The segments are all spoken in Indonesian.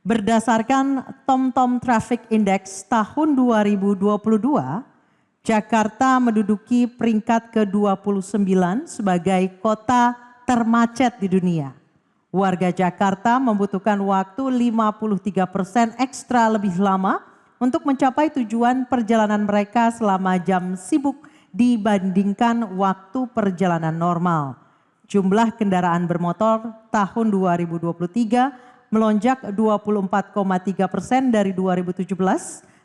Berdasarkan TomTom Traffic Index tahun 2022, Jakarta menduduki peringkat ke-29 sebagai kota termacet di dunia. Warga Jakarta membutuhkan waktu 53% ekstra lebih lama untuk mencapai tujuan perjalanan mereka selama jam sibuk dibandingkan waktu perjalanan normal. Jumlah kendaraan bermotor tahun 2023 melonjak 24,3% dari 2017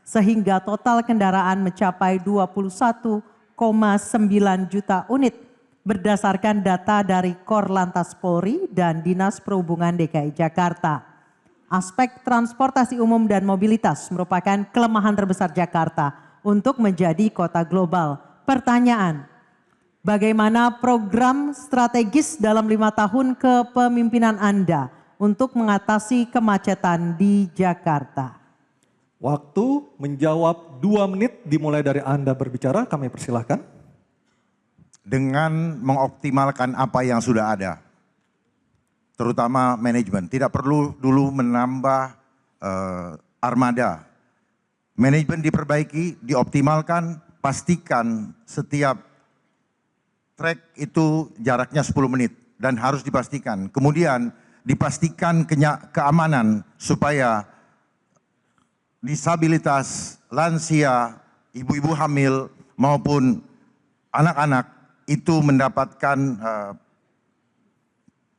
sehingga total kendaraan mencapai 21,9 juta unit berdasarkan data dari Korlantas Polri dan Dinas Perhubungan DKI Jakarta. Aspek transportasi umum dan mobilitas merupakan kelemahan terbesar Jakarta untuk menjadi kota global. Pertanyaan, bagaimana program strategis dalam 5 tahun kepemimpinan Anda untuk mengatasi kemacetan di Jakarta? Waktu menjawab 2 menit dimulai dari Anda berbicara, kami persilahkan. Dengan mengoptimalkan apa yang sudah ada, terutama manajemen. Tidak perlu dulu menambah armada. Manajemen diperbaiki, dioptimalkan, pastikan setiap trek itu jaraknya 10 menit dan harus dipastikan. Kemudian dipastikan keamanan supaya disabilitas, lansia, ibu-ibu hamil maupun anak-anak itu mendapatkan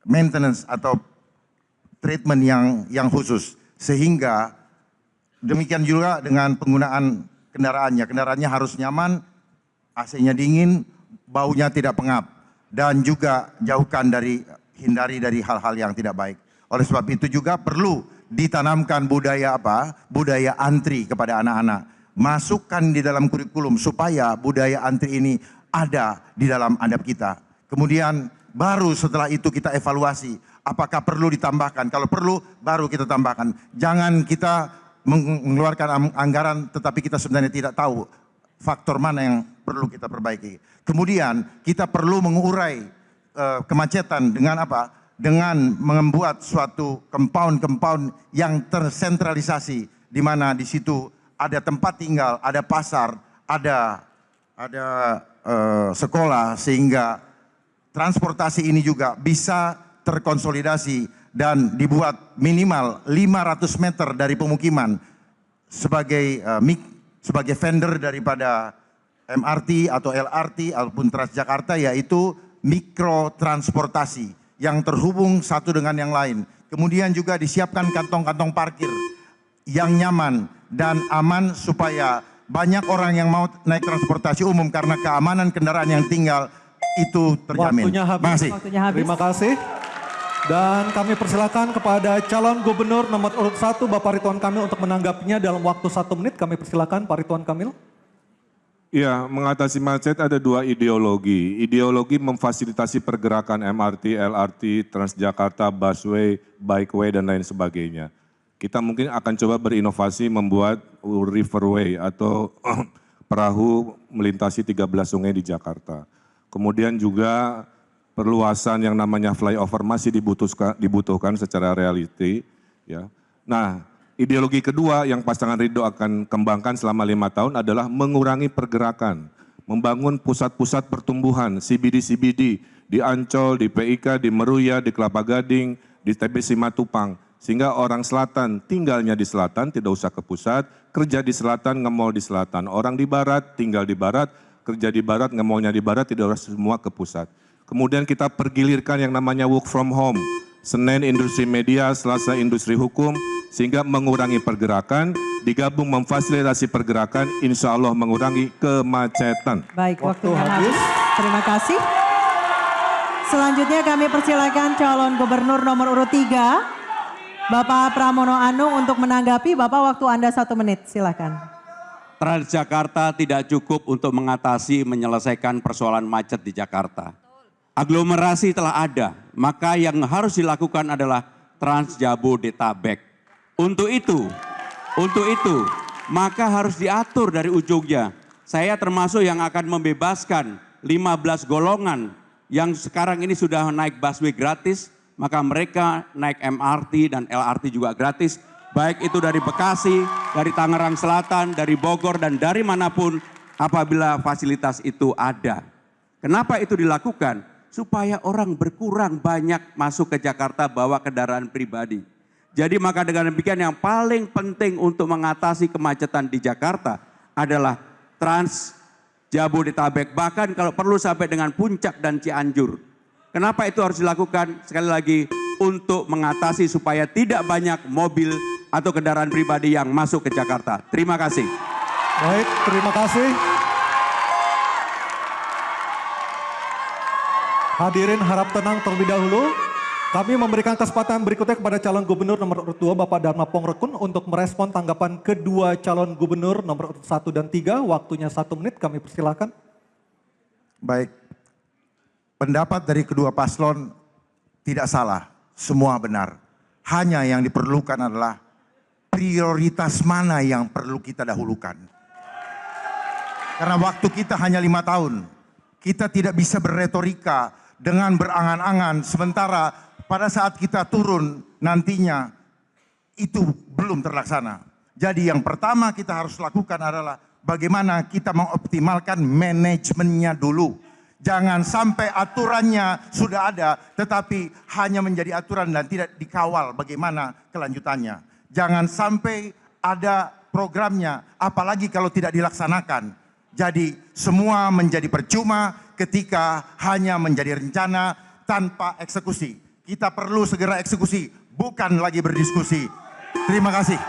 maintenance atau treatment yang khusus. Sehingga demikian juga dengan penggunaan kendaraannya. Kendaraannya harus nyaman, AC-nya dingin, baunya tidak pengap. Dan juga hindari dari hal-hal yang tidak baik. Oleh sebab itu juga perlu ditanamkan budaya budaya antri kepada anak-anak. Masukkan di dalam kurikulum supaya budaya antri ini ada di dalam adab kita. Kemudian baru setelah itu kita evaluasi apakah perlu ditambahkan. Kalau perlu baru kita tambahkan. Jangan kita mengeluarkan anggaran tetapi kita sebenarnya tidak tahu faktor mana yang perlu kita perbaiki. Kemudian kita perlu mengurai kemacetan dengan apa? Dengan membuat suatu compound yang tersentralisasi, di mana di situ ada tempat tinggal, ada pasar, ada sekolah, sehingga transportasi ini juga bisa terkonsolidasi dan dibuat minimal 500 meter dari pemukiman sebagai vendor daripada MRT atau LRT ataupun Transjakarta, yaitu mikrotransportasi yang terhubung satu dengan yang lain. Kemudian juga disiapkan kantong-kantong parkir yang nyaman dan aman supaya banyak orang yang mau naik transportasi umum karena keamanan kendaraan yang tinggal itu terjamin. Waktunya habis. Terima kasih. Dan kami persilakan kepada calon gubernur nomor urut 1 Bapak Ridwan Kamil untuk menanggapinya dalam waktu 1 menit. Kami persilakan Pak Ridwan Kamil. Ya, mengatasi macet ada 2 ideologi. Ideologi memfasilitasi pergerakan MRT, LRT, Transjakarta, busway, bikeway, dan lain sebagainya. Kita mungkin akan coba berinovasi membuat riverway atau perahu melintasi 13 sungai di Jakarta. Kemudian juga perluasan yang namanya flyover masih dibutuhkan secara reality. Ya. Nah, ideologi kedua yang pasangan Ridho akan kembangkan selama 5 tahun adalah mengurangi pergerakan, membangun pusat-pusat pertumbuhan, CBD di Ancol, di PIK, di Meruya, di Kelapa Gading, di TBC Matupang, sehingga orang selatan tinggalnya di selatan, tidak usah ke pusat, kerja di selatan, nge-mall di selatan. Orang di barat, tinggal di barat, kerja di barat, nge-mallnya di barat, tidak harus semua ke pusat. Kemudian kita pergilirkan yang namanya work from home, Senin industri media, Selasa industri hukum, sehingga mengurangi pergerakan, digabung memfasilitasi pergerakan, insya Allah mengurangi kemacetan. Baik, waktunya habis. Terima kasih. Selanjutnya kami persilakan calon gubernur nomor urut 3, Bapak Pramono Anung untuk menanggapi. Bapak, waktu Anda 1 menit, silakan. Transjakarta tidak cukup untuk mengatasi menyelesaikan persoalan macet di Jakarta. Aglomerasi telah ada, maka yang harus dilakukan adalah Transjabodetabek. Untuk itu, maka harus diatur dari ujungnya. Saya termasuk yang akan membebaskan 15 golongan yang sekarang ini sudah naik busway gratis, maka mereka naik MRT dan LRT juga gratis. baik itu dari Bekasi, dari Tangerang Selatan, dari Bogor, dan dari manapun apabila fasilitas itu ada. Kenapa itu dilakukan? Supaya orang berkurang banyak masuk ke Jakarta bawa kendaraan pribadi. Jadi maka dengan demikian yang paling penting untuk mengatasi kemacetan di Jakarta adalah Trans Jabodetabek, bahkan kalau perlu sampai dengan Puncak dan Cianjur. Kenapa itu harus dilakukan? Sekali lagi, untuk mengatasi supaya tidak banyak mobil atau kendaraan pribadi yang masuk ke Jakarta. Terima kasih. Baik, terima kasih. Hadirin harap tenang terlebih dahulu. Kami memberikan kesempatan berikutnya kepada calon gubernur nomor urut 2 Bapak Dharma Pongrekun untuk merespon tanggapan kedua calon gubernur nomor urut 1 dan 3. Waktunya 1 menit, kami persilakan. Baik, pendapat dari kedua paslon tidak salah, semua benar. Hanya yang diperlukan adalah prioritas mana yang perlu kita dahulukan. Karena waktu kita hanya 5 tahun, kita tidak bisa berretorika dengan berangan-angan, sementara pada saat kita turun nantinya itu belum terlaksana. Jadi yang pertama kita harus lakukan adalah bagaimana kita mengoptimalkan manajemennya dulu. Jangan sampai aturannya sudah ada tetapi hanya menjadi aturan dan tidak dikawal bagaimana kelanjutannya. Jangan sampai ada programnya apalagi kalau tidak dilaksanakan. Jadi semua menjadi percuma ketika hanya menjadi rencana tanpa eksekusi. Kita perlu segera eksekusi, bukan lagi berdiskusi. Terima kasih.